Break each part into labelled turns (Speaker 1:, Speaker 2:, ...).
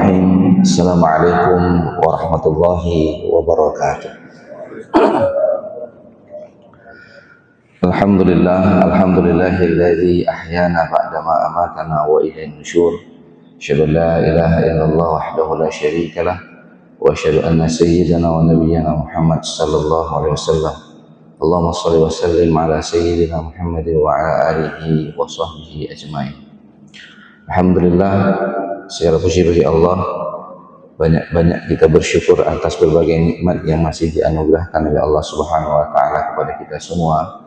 Speaker 1: Bismillahirrahmanirrahim. Assalamualaikum warahmatullahi wabarakatuh. Alhamdulillahilladzi ahyana ba'dama amatana wa ilaihi nusyur. Asyhadu an la ilaha illallah wahdahu la syarikalah wa asyhadu anna sayyidana wa nabiyyana Muhammad sallallahu alaihi wasallam. Allahumma shalli wa sallim ala sayyidina Muhammadin wa ala alihi wa sahbihi ajmain. Alhamdulillah, segala puji bagi Allah. Banyak-banyak kita bersyukur atas berbagai nikmat yang masih dianugerahkan oleh Allah Subhanahu wa taala kepada kita semua.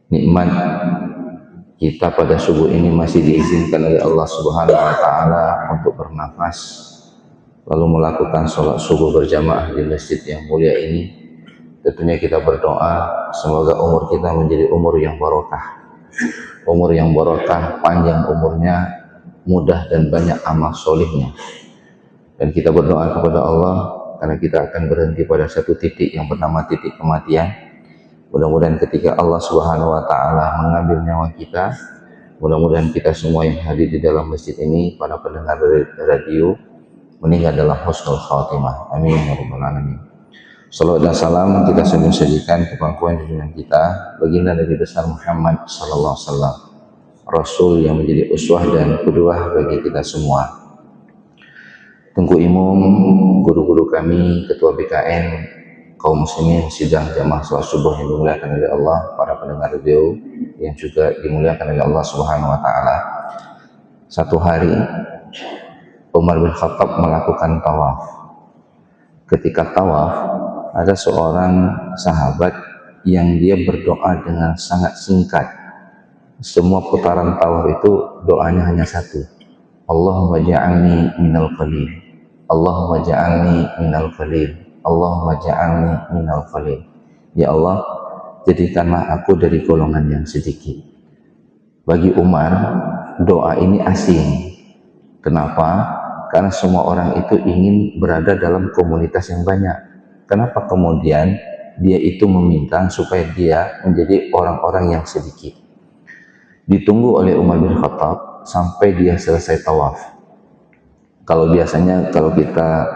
Speaker 1: Nikmat kita pada subuh ini masih diizinkan oleh Allah Subhanahu wa taala untuk bernafas, lalu melakukan sholat subuh berjamaah di masjid yang mulia ini. Tentunya kita berdoa semoga umur kita menjadi umur yang barokah. Umur yang barokah, panjang umurnya, mudah dan banyak amal solihnya. Dan kita berdoa kepada Allah karena kita akan berhenti pada satu titik yang bernama titik kematian. Mudah-mudahan ketika Allah Subhanahu wa taala mengambil nyawa kita, mudah-mudahan kita semua yang hadir di dalam masjid ini, para pendengar radio, meninggal dalam husnul khatimah. Amin ya rabbal alamin. Salawat dan salam kita sajikan ke pangkuan junjungan kita, baginda Nabi besar Muhammad sallallahu alaihi wasallam, Rasul yang menjadi uswah dan qudwah bagi kita semua. Tengku Imum, guru-guru kami, ketua BKN, kaum muslimin sidang jamaah salat subuh yang dimuliakan oleh Allah, para pendengar radio yang juga dimuliakan oleh Allah Subhanahu wa taala. Satu hari Umar bin Khattab melakukan tawaf. Ketika tawaf, ada seorang sahabat yang dia berdoa dengan sangat singkat. Semua putaran tawaf itu doanya hanya satu. Allahumma ja'alni minal qalil. Allahumma ja'alni minal qalil. Allahumma ja'alni minal qalil. Ya Allah, jadikanlah aku dari golongan yang sedikit. Bagi Umar, doa ini asing. Kenapa? Karena semua orang itu ingin berada dalam komunitas yang banyak. Kenapa kemudian dia itu meminta supaya dia menjadi orang-orang yang sedikit? Ditunggu oleh Umar bin Khattab sampai dia selesai tawaf. Kalau biasanya kalau kita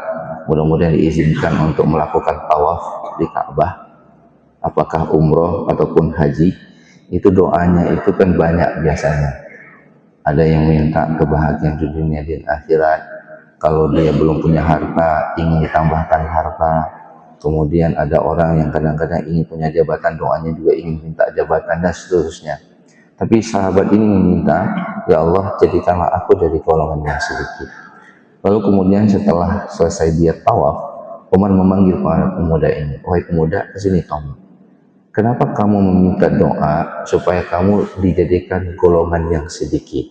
Speaker 1: mudah-mudahan diizinkan untuk melakukan tawaf di Ka'bah, apakah umroh ataupun haji, itu doanya itu kan banyak biasanya. Ada yang minta kebahagiaan di dunia dan akhirat. Kalau dia belum punya harta, ingin ditambahkan harta. Kemudian ada orang yang kadang-kadang ingin punya jabatan, doanya juga ingin minta jabatan dan seterusnya. Tapi sahabat ini meminta, ya Allah jadikanlah aku dari golongan yang sedikit. Lalu kemudian setelah selesai dia tawaf, Umar memanggil para pemuda ini, wahai pemuda, kesini kamu. Kenapa kamu meminta doa supaya kamu dijadikan golongan yang sedikit?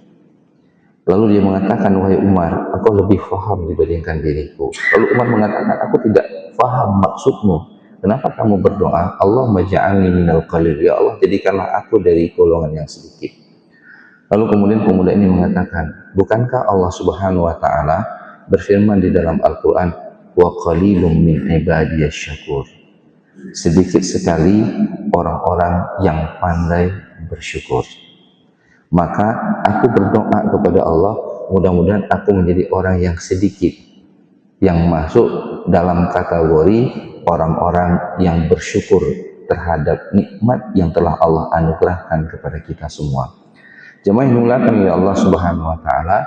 Speaker 1: Lalu dia mengatakan, wahai Umar, aku lebih faham dibandingkan diriku. Lalu Umar mengatakan, aku tidak faham maksudmu. Kenapa kamu berdoa, Allahumma ja'alni minal qalil, ya Allah jadikanlah aku dari golongan yang sedikit. Lalu kemudian pemuda ini mengatakan, bukankah Allah Subhanahu wa taala berfirman di dalam Al-Qur'an, wa qalilum min ibadiyasy syakur. Sedikit sekali orang-orang yang pandai bersyukur. Maka aku berdoa kepada Allah, mudah-mudahan aku menjadi orang yang sedikit yang masuk dalam kategori orang-orang yang bersyukur terhadap nikmat yang telah Allah anugerahkan kepada kita semua. Jemaah yang dimuliakan oleh Allah Subhanahu wa taala,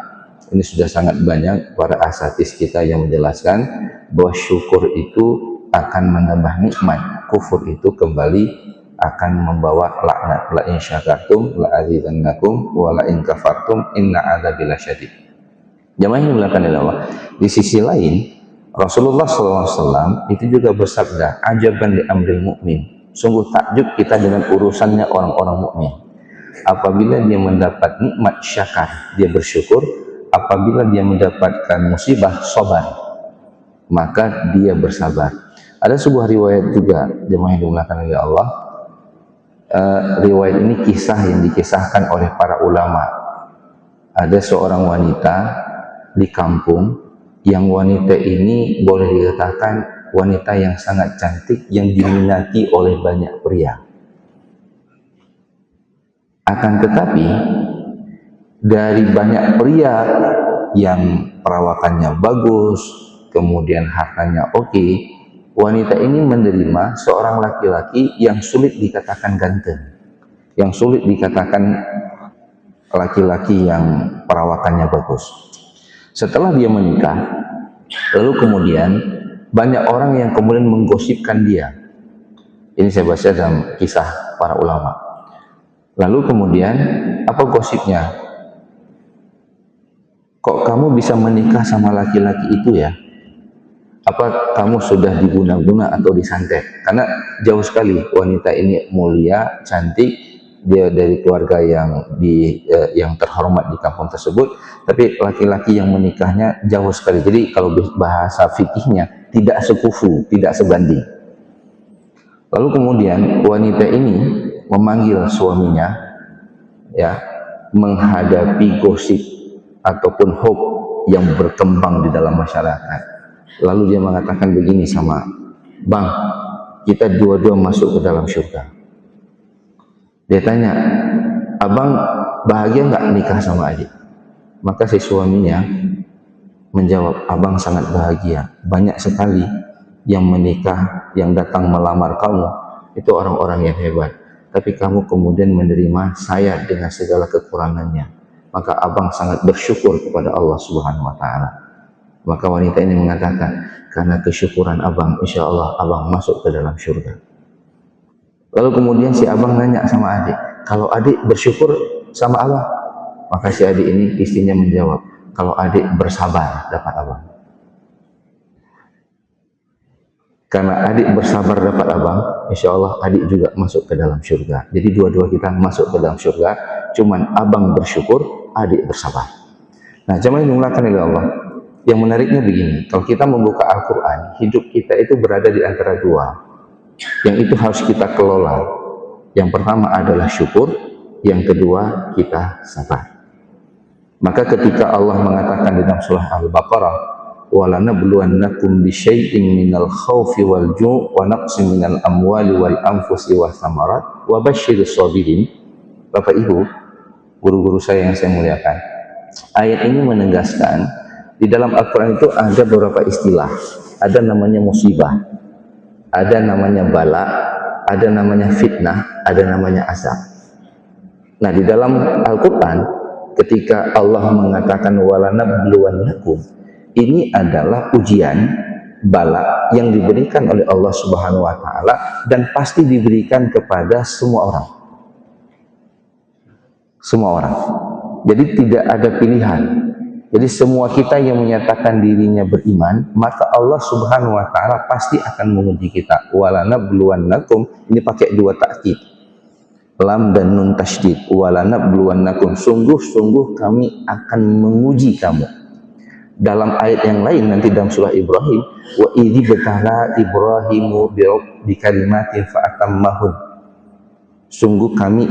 Speaker 1: ini sudah sangat banyak para asatidz kita yang menjelaskan bahwa syukur itu akan menambah nikmat, kufur itu kembali akan membawa laknat. La in syakartum la azidannakum wa la in kafartum inna adzabi lasyadid. Jemaah yang dimuliakan oleh Allah, di sisi lain Rasulullah SAW itu juga bersabda, ajaban li amril mu'min, sungguh takjub kita dengan urusannya orang-orang mukmin. Apabila dia mendapat nikmat syakar, dia bersyukur. Apabila dia mendapatkan musibah, sabar, maka dia bersabar. Ada sebuah riwayat juga, jemaah yang dimuliakan oleh Allah, riwayat ini kisah yang dikisahkan oleh para ulama. Ada seorang wanita di kampung, yang wanita ini boleh dikatakan wanita yang sangat cantik, yang diminati oleh banyak pria. Akan tetapi dari banyak pria yang perawakannya bagus, kemudian hartanya oke, wanita ini menerima seorang laki-laki yang sulit dikatakan ganteng, yang sulit dikatakan laki-laki yang perawakannya bagus. Setelah dia menikah, lalu kemudian banyak orang yang kemudian menggosipkan dia. Ini saya baca dalam kisah para ulama. Lalu kemudian apa gosipnya? Kok kamu bisa menikah sama laki-laki itu ya? Apa kamu sudah diguna-guna atau disantet? Karena jauh sekali wanita ini mulia, cantik, dia dari keluarga yang terhormat di kampung tersebut, tapi laki-laki yang menikahnya jauh sekali. Jadi kalau bahasa fikihnya tidak sekufu, tidak sebanding. Lalu kemudian wanita ini memanggil suaminya, ya, menghadapi gosip ataupun hoax yang berkembang di dalam masyarakat. Lalu dia mengatakan begini sama, bang, kita dua-dua masuk ke dalam surga. Dia tanya, abang bahagia nggak nikah sama adik? Maka si suaminya menjawab, abang sangat bahagia. Banyak sekali yang menikah, yang datang melamar kamu, itu orang-orang yang hebat. Tapi kamu kemudian menerima saya dengan segala kekurangannya. Maka abang sangat bersyukur kepada Allah Subhanahu wa Ta'ala. Maka wanita ini mengatakan, karena kesyukuran abang, insya Allah abang masuk ke dalam surga. Lalu kemudian si abang nanya sama adik, kalau adik bersyukur sama abang? Maka si adik ini istrinya menjawab, kalau adik bersabar dapat abang. Karena adik bersabar dapat abang, insya Allah adik juga masuk ke dalam surga. Jadi dua-dua kita masuk ke dalam surga, cuman abang bersyukur, adik bersabar. Nah, jemaah yang dimuliakan oleh Allah, yang menariknya begini, kalau kita membuka Al-Quran, hidup kita itu berada di antara dua, yang itu harus kita kelola. Yang pertama adalah syukur, yang kedua kita sabar. Maka ketika Allah mengatakan di dalam surah Al-Baqarah, وَلَنَبْلُوَنَّكُمْ بِشَيْءٍ مِنَ الْخَوْفِ وَالْجُوعِ وَنَقْصٍ مِنَ الْأَمْوَالِ وَالْأَنْفُسِ وَالثَّمَرَاتِ وَبَشِّرِ الصَّابِرِينَ. Bapak Ibu, guru-guru saya yang saya muliakan, ayat ini menegaskan di dalam Al-Quran itu ada beberapa istilah. Ada namanya musibah, ada namanya bala, ada namanya fitnah, ada namanya azab. Nah, di dalam Al-Quran ketika Allah mengatakan walanabluwannakum, ini adalah ujian, bala yang diberikan oleh Allah Subhanahu wa Ta'ala, dan pasti diberikan kepada semua orang. Semua orang. Jadi tidak ada pilihan. Jadi semua kita yang menyatakan dirinya beriman, maka Allah Subhanahu wa Ta'ala pasti akan menguji kita. Walanabluwannakum, ini pakai dua takkid, lam dan nun tasydid. Walanabluwannakum, sungguh-sungguh kami akan menguji kamu. Dalam ayat yang lain nanti dalam surah Ibrahim, wa idzi batala Ibrahimu bi kalimatin fa atammahun, sungguh kami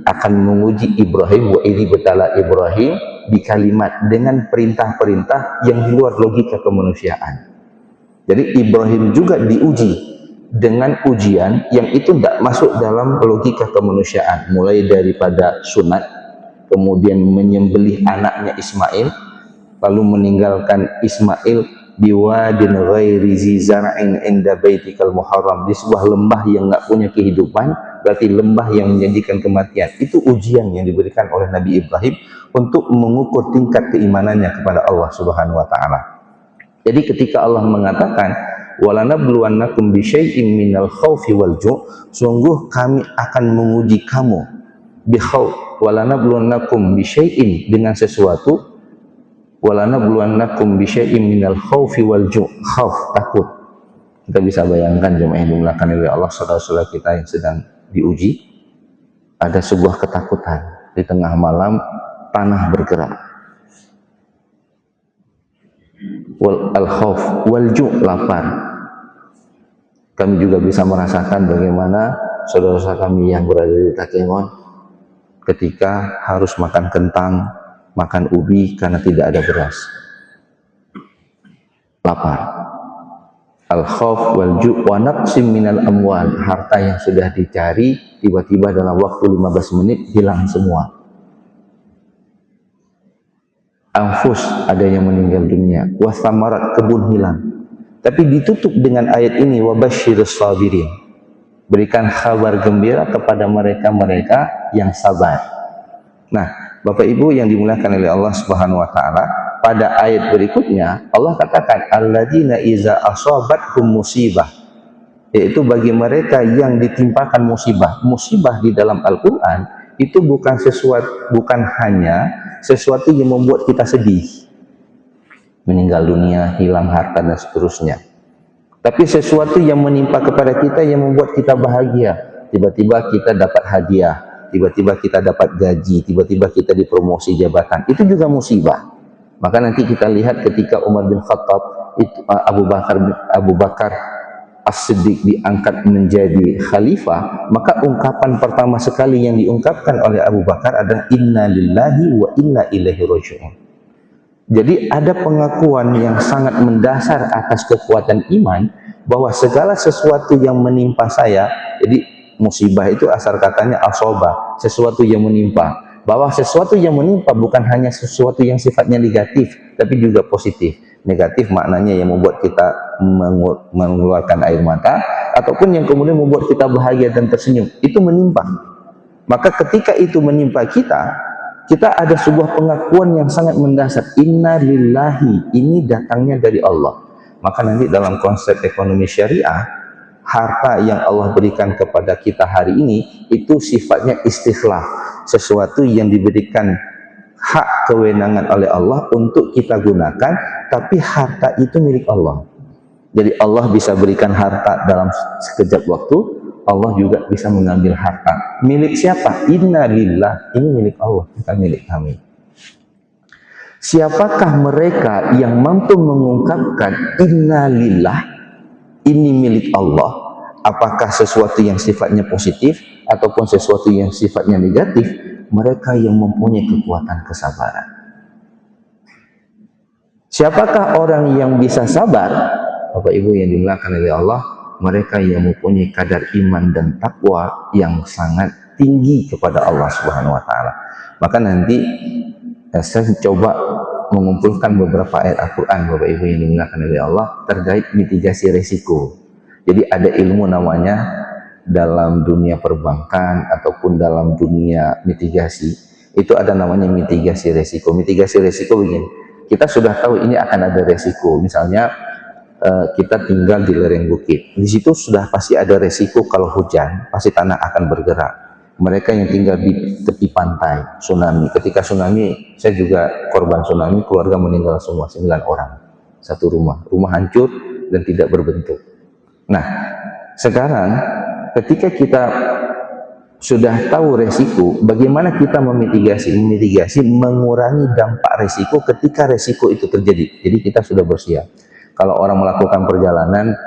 Speaker 1: akan menguji Ibrahim, wa idzi batala Ibrahim bi kalimat, dengan perintah-perintah yang di luar logika kemanusiaan. Jadi Ibrahim juga diuji dengan ujian yang itu tidak masuk dalam logika kemanusiaan, mulai daripada sunat, kemudian menyembelih anaknya Ismail, lalu meninggalkan Ismail biwadin ghairi zi zar'in inda baitikal muharram, di sebuah lembah yang nggak punya kehidupan, berarti lembah yang menjanjikan kematian. Itu ujian yang diberikan oleh Nabi Ibrahim untuk mengukur tingkat keimanannya kepada Allah Subhanahu wa Ta'ala. Jadi ketika Allah mengatakan walanabluwannakum bisyai'in minal khaufi wal ju', sungguh kami akan menguji kamu bikhauf, walanabluwannakum bisyai'in, dengan sesuatu, walanabluwannakum bisyai'in minal khaufi wal ju', khauf, takut. Kita bisa bayangkan jemaah yang dimuliakan oleh Allah, saudara-saudara kita yang sedang diuji, ada sebuah ketakutan di tengah malam, tanah bergerak. Wal khauf wal ju', lapar. Kami juga bisa merasakan bagaimana saudara-saudara kami yang berada di Takengon ketika harus makan kentang, makan ubi karena tidak ada beras. Lapar. Al-khauf wal ju' wa naqsim minal amwal, harta yang sudah dicari tiba-tiba dalam waktu 15 menit hilang semua. anfus, ada yang meninggal dunia, wasamarat, kebun hilang. Tapi ditutup dengan ayat ini, wabasyirus sabirin, berikan kabar gembira kepada mereka-mereka yang sabar. Nah, Bapak Ibu yang dimuliakan oleh Allah Subhanahu wa taala, pada ayat berikutnya Allah katakan alladzina iza asabathum musibah, yaitu bagi mereka yang ditimpakan musibah. Musibah di dalam Al-Qur'an itu bukan hanya sesuatu yang membuat kita sedih, meninggal dunia, hilang harta dan seterusnya. Tapi sesuatu yang menimpa kepada kita yang membuat kita bahagia. Tiba-tiba kita dapat hadiah, tiba-tiba kita dapat gaji, tiba-tiba kita dipromosi jabatan. Itu juga musibah. Maka nanti kita lihat ketika Umar bin Khattab, itu Abu Bakar As-Siddiq diangkat menjadi khalifah, maka ungkapan pertama sekali yang diungkapkan oleh Abu Bakar adalah inna lillahi wa inna ilaihi raji'un. Jadi ada pengakuan yang sangat mendasar atas kekuatan iman bahwa segala sesuatu yang menimpa saya, jadi musibah itu asal katanya asoba, sesuatu yang menimpa. Bahwa sesuatu yang menimpa bukan hanya sesuatu yang sifatnya negatif, tapi juga positif. Negatif maknanya yang membuat kita mengeluarkan air mata, ataupun yang kemudian membuat kita bahagia dan tersenyum, itu menimpa. Maka ketika itu menimpa kita ada sebuah pengakuan yang sangat mendasar, inna lillahi, ini datangnya dari Allah. Maka nanti dalam konsep ekonomi syariah, harta yang Allah berikan kepada kita hari ini itu sifatnya istikhlaf, sesuatu yang diberikan hak kewenangan oleh Allah untuk kita gunakan, tapi harta itu milik Allah. Jadi Allah bisa berikan harta dalam sekejap waktu, Allah juga bisa mengambil harta. Milik siapa? Inna lillah, ini milik Allah, bukan milik kami. Siapakah mereka yang mampu mengungkapkan inna lillah, ini milik Allah? Apakah sesuatu yang sifatnya positif ataupun sesuatu yang sifatnya negatif? Mereka yang mempunyai kekuatan kesabaran. Siapakah orang yang bisa sabar? Bapak Ibu yang dimuliakan oleh Allah, mereka yang mempunyai kadar iman dan takwa yang sangat tinggi kepada Allah Subhanahu wa taala. Maka nanti saya coba mengumpulkan beberapa ayat Al-Qur'an Bapak Ibu yang dimuliakan oleh Allah terkait mitigasi risiko. Jadi ada ilmu namanya dalam dunia perbankan ataupun dalam dunia mitigasi, itu ada namanya mitigasi risiko. Mitigasi risiko begini, kita sudah tahu ini akan ada risiko, misalnya kita tinggal di lereng bukit, di situ sudah pasti ada resiko kalau hujan, pasti tanah akan bergerak. Mereka yang tinggal di tepi pantai, tsunami, ketika tsunami, saya juga korban tsunami, keluarga meninggal semua, 9 orang, satu rumah hancur dan tidak berbentuk. Nah, sekarang ketika kita sudah tahu resiko, bagaimana kita memitigasi, mengurangi dampak resiko ketika resiko itu terjadi. Jadi kita sudah bersiap. Kalau orang melakukan perjalanan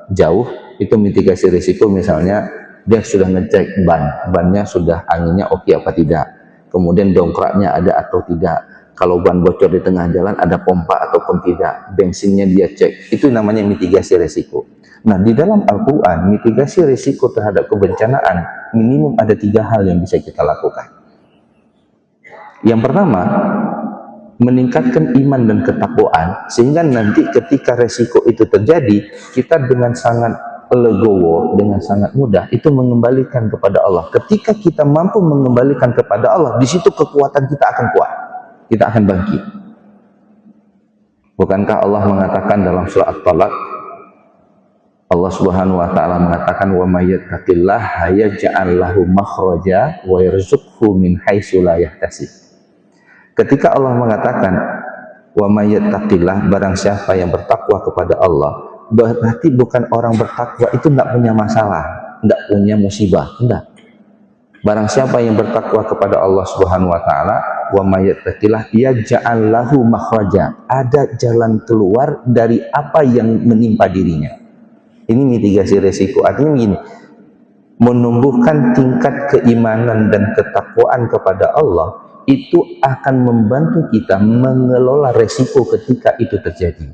Speaker 1: jauh, itu mitigasi risiko, misalnya dia sudah ngecek bannya sudah anginnya oke apa tidak, kemudian dongkraknya ada atau tidak, kalau ban bocor di tengah jalan ada pompa ataupun tidak, bensinnya dia cek, itu namanya mitigasi risiko. Nah, di dalam Al-Quran, mitigasi risiko terhadap kebencanaan minimum ada 3 hal yang bisa kita lakukan. Yang pertama, meningkatkan iman dan ketakwaan, sehingga nanti ketika resiko itu terjadi, kita dengan sangat legowo, dengan sangat mudah itu mengembalikan kepada Allah. Ketika kita mampu mengembalikan kepada Allah, di situ kekuatan kita akan kuat, kita akan bangkit. Bukankah Allah mengatakan dalam surah At-Talaq, Allah Subhanahu wa taala mengatakan wa may yattaqillaha yaj'al lahu makhraja wa yarzuqhu min haitsu la yahtasib. Ketika Allah mengatakan wa may yattaqillah, barang siapa yang bertakwa kepada Allah, berarti bukan orang bertakwa itu tidak punya masalah, tidak punya musibah, tidak. Barang siapa yang bertakwa kepada Allah Subhanahu wa taala, wa may yattaqillah yaj'al lahu makhraja, ada jalan keluar dari apa yang menimpa dirinya. Ini mitigasi resiko. Artinya begini, menumbuhkan tingkat keimanan dan ketakwaan kepada Allah itu akan membantu kita mengelola resiko ketika itu terjadi.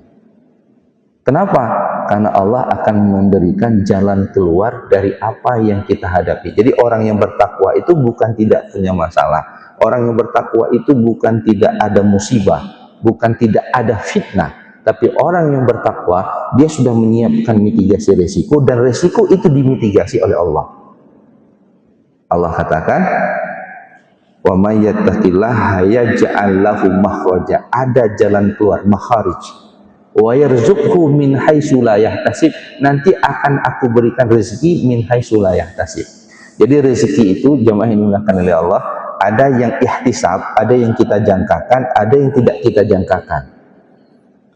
Speaker 1: Kenapa? Karena Allah akan memberikan jalan keluar dari apa yang kita hadapi. Jadi orang yang bertakwa itu bukan tidak punya masalah. Orang yang bertakwa itu bukan tidak ada musibah, bukan tidak ada fitnah, tapi orang yang bertakwa dia sudah menyiapkan mitigasi resiko, dan resiko itu dimitigasi oleh Allah. Allah katakan, wa may yattaqillaha yaj'al lahu makhraja, ada jalan keluar, makharij, wa yarzuqhu min haitsu la yahtasib, nanti akan aku berikan rezeki min haitsu la yahtasib. Jadi rezeki itu jemaah yang dimuliakan oleh Allah, ada yang ihtisab, ada yang kita jangkakan, ada yang tidak kita jangkakan.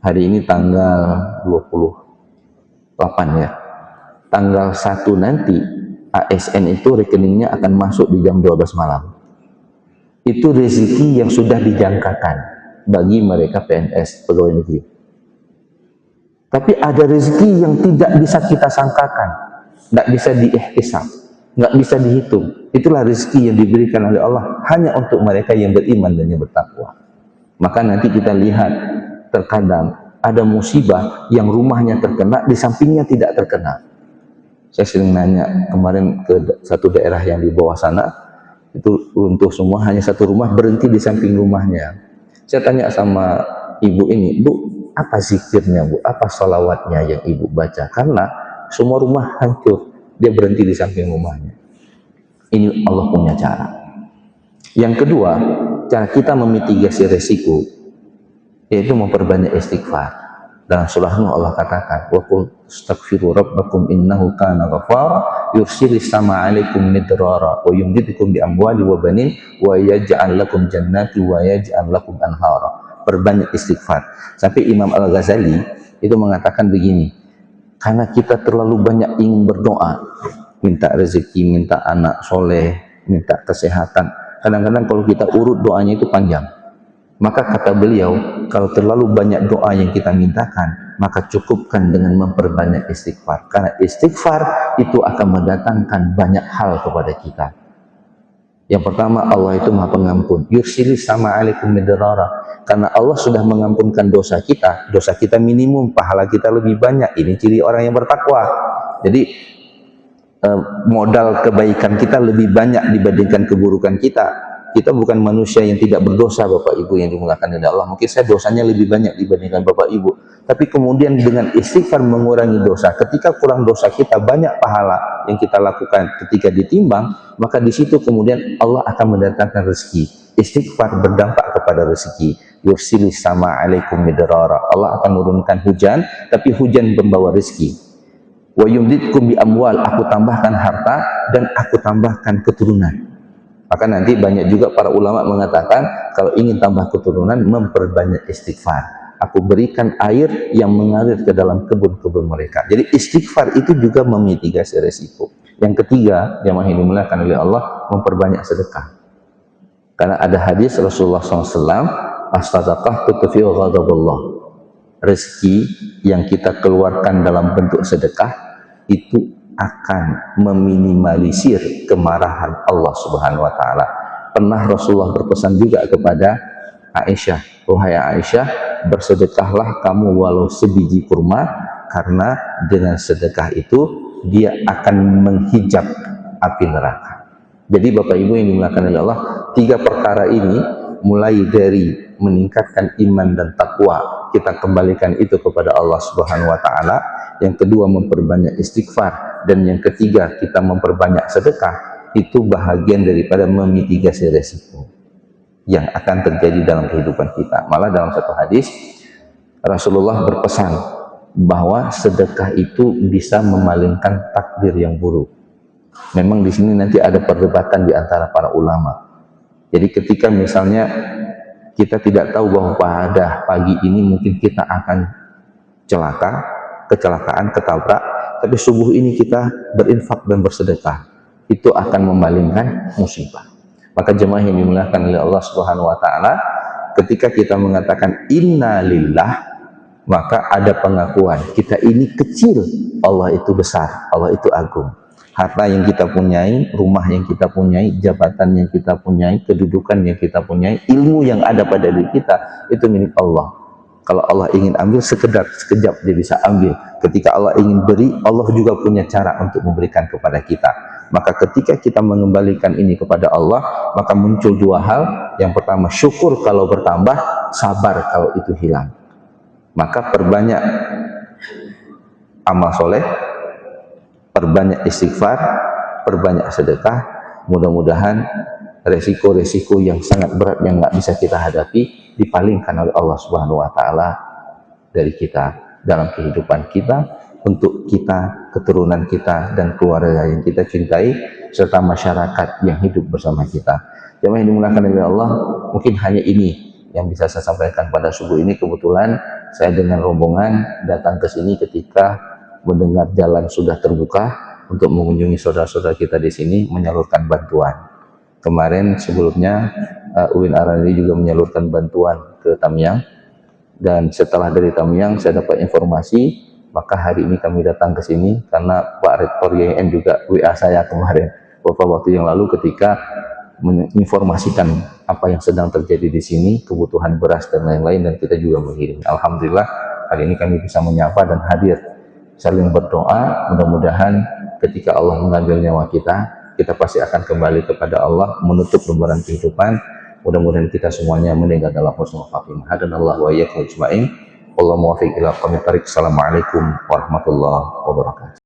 Speaker 1: Hari ini tanggal 28 ya. Tanggal 1 nanti ASN itu rekeningnya akan masuk di jam 12 malam. Itu rezeki yang sudah dijangkakan bagi mereka PNS, pegawai negeri. Tapi ada rezeki yang tidak bisa kita sangkakan, tidak bisa diihtisab, nggak bisa dihitung. Itulah rezeki yang diberikan oleh Allah hanya untuk mereka yang beriman dan yang bertakwa. Maka nanti kita lihat, terkadang ada musibah yang rumahnya terkena, di sampingnya tidak terkena. Saya sering nanya kemarin ke satu daerah yang di bawah sana, itu untuk semua hanya satu rumah berhenti di samping rumahnya. Saya tanya sama ibu ini, Bu, apa zikirnya Bu, apa sholawatnya yang ibu baca? Karena semua rumah hancur, dia berhenti di samping rumahnya. Ini Allah punya cara. Yang kedua, cara kita memitigasi resiko yaitu memperbanyak istighfar. Dalam surah Nuh Allah katakan, wa qul astaghfiru rabbakum innahu kana ghaffara yursilis sama 'alaikum midrara wa yumdidukum bi amwali wa banin wa yaj'al lakum jannati wa yaj'al lakum anhara. Perbanyak istighfar. Sampai Imam Al-Ghazali itu mengatakan begini, karena kita terlalu banyak ingin berdoa, minta rezeki, minta anak soleh, minta kesehatan, kadang-kadang kalau kita urut doanya itu panjang. Maka kata beliau, kalau terlalu banyak doa yang kita mintakan, maka cukupkan dengan memperbanyak istighfar. Karena istighfar itu akan mendatangkan banyak hal kepada kita. Yang pertama, Allah itu Maha Pengampun. Yursilis sama 'alaikum midrara. Karena Allah sudah mengampunkan dosa kita minimum, pahala kita lebih banyak. Ini ciri orang yang bertakwa. Jadi modal kebaikan kita lebih banyak dibandingkan keburukan kita. Kita bukan manusia yang tidak berdosa, Bapak Ibu yang dimuliakan oleh Allah. Mungkin saya dosanya lebih banyak dibandingkan Bapak Ibu. Tapi kemudian dengan istighfar mengurangi dosa. Ketika kurang dosa kita, banyak pahala yang kita lakukan. Ketika ditimbang, maka di situ kemudian Allah akan mendatangkan rezeki. Istighfar berdampak kepada rezeki. Yursilis sama 'alaikum midrara. Allah akan menurunkan hujan, tapi hujan membawa rezeki. Wa yumdidkum bi amwal, aku tambahkan harta dan aku tambahkan keturunan. Maka nanti banyak juga para ulama mengatakan, kalau ingin tambah keturunan, memperbanyak istighfar. Aku berikan air yang mengalir ke dalam kebun-kebun mereka. Jadi istighfar itu juga memitigasi resiko. Yang ketiga, jamaah yang dimuliakan oleh Allah, memperbanyak sedekah. Karena ada hadis Rasulullah SAW, as-sadaqah tutfi'u ghadaballah. Rezeki yang kita keluarkan dalam bentuk sedekah itu akan meminimalisir kemarahan Allah Subhanahu wa taala. Pernah Rasulullah berpesan juga kepada Aisyah, wahai Aisyah, bersedekahlah kamu walau sebiji kurma, karena dengan sedekah itu dia akan menghijab api neraka. Jadi Bapak Ibu yang dimuliakan oleh Allah, 3 perkara ini, mulai dari meningkatkan iman dan takwa, kita kembalikan itu kepada Allah Subhanahu wa taala. Yang kedua, memperbanyak istighfar, dan yang ketiga, kita memperbanyak sedekah. Itu bahagian daripada memitigasi resiko yang akan terjadi dalam kehidupan kita. Malah dalam satu hadis Rasulullah berpesan bahwa sedekah itu bisa memalingkan takdir yang buruk. Memang di sini nanti ada perdebatan di antara para ulama. Jadi ketika misalnya kita tidak tahu bahwa pada pagi ini mungkin kita akan kecelakaan, ketabrak, tapi subuh ini kita berinfak dan bersedekah, itu akan memalingkan musibah. Maka jemaah yang dimuliakan oleh Allah Subhanahu wa taala, ketika kita mengatakan inna lillah, maka ada pengakuan kita ini kecil, Allah itu besar, Allah itu agung. Harta yang kita punyai, rumah yang kita punyai, jabatan yang kita punyai, kedudukan yang kita punyai, ilmu yang ada pada diri kita, itu milik Allah. Kalau Allah ingin ambil sekejap dia bisa ambil. Ketika Allah ingin beri, Allah juga punya cara untuk memberikan kepada kita. Maka ketika kita mengembalikan ini kepada Allah, maka muncul dua hal. Yang pertama, syukur kalau bertambah, sabar kalau itu hilang. Maka perbanyak amal soleh, perbanyak istighfar, perbanyak sedekah. Mudah-mudahan resiko-resiko yang sangat berat yang nggak bisa kita hadapi dipalingkan oleh Allah Subhanahu wa Ta'ala dari kita dalam kehidupan kita, untuk kita, keturunan kita, dan keluarga yang kita cintai, serta masyarakat yang hidup bersama kita. Jemaah yang dimuliakan oleh Allah, mungkin hanya ini yang bisa saya sampaikan pada subuh ini. Kebetulan saya dengan rombongan datang ke sini ketika mendengar jalan sudah terbuka untuk mengunjungi saudara-saudara kita di sini, menyalurkan bantuan. Kemarin sebelumnya UIN Arani juga menyalurkan bantuan ke Tamiang, dan setelah dari Tamiang saya dapat informasi, maka hari ini kami datang ke sini karena Pak Rektor YN juga WA saya kemarin beberapa waktu yang lalu ketika menginformasikan apa yang sedang terjadi di sini, kebutuhan beras dan lain-lain, dan kita juga mengirim. Alhamdulillah hari ini kami bisa menyapa dan hadir saling berdoa. Mudah-mudahan ketika Allah mengambil nyawa kita, kita pasti akan kembali kepada Allah, menutup lembaran kehidupan. Mudah-mudahan kita semuanya meninggal dalam husnul khatimah. Hadanallahu wa iyyakum ajmain. Wallahu muwaffiq ila aqwamit thariq. Assalamualaikum warahmatullahi wabarakatuh.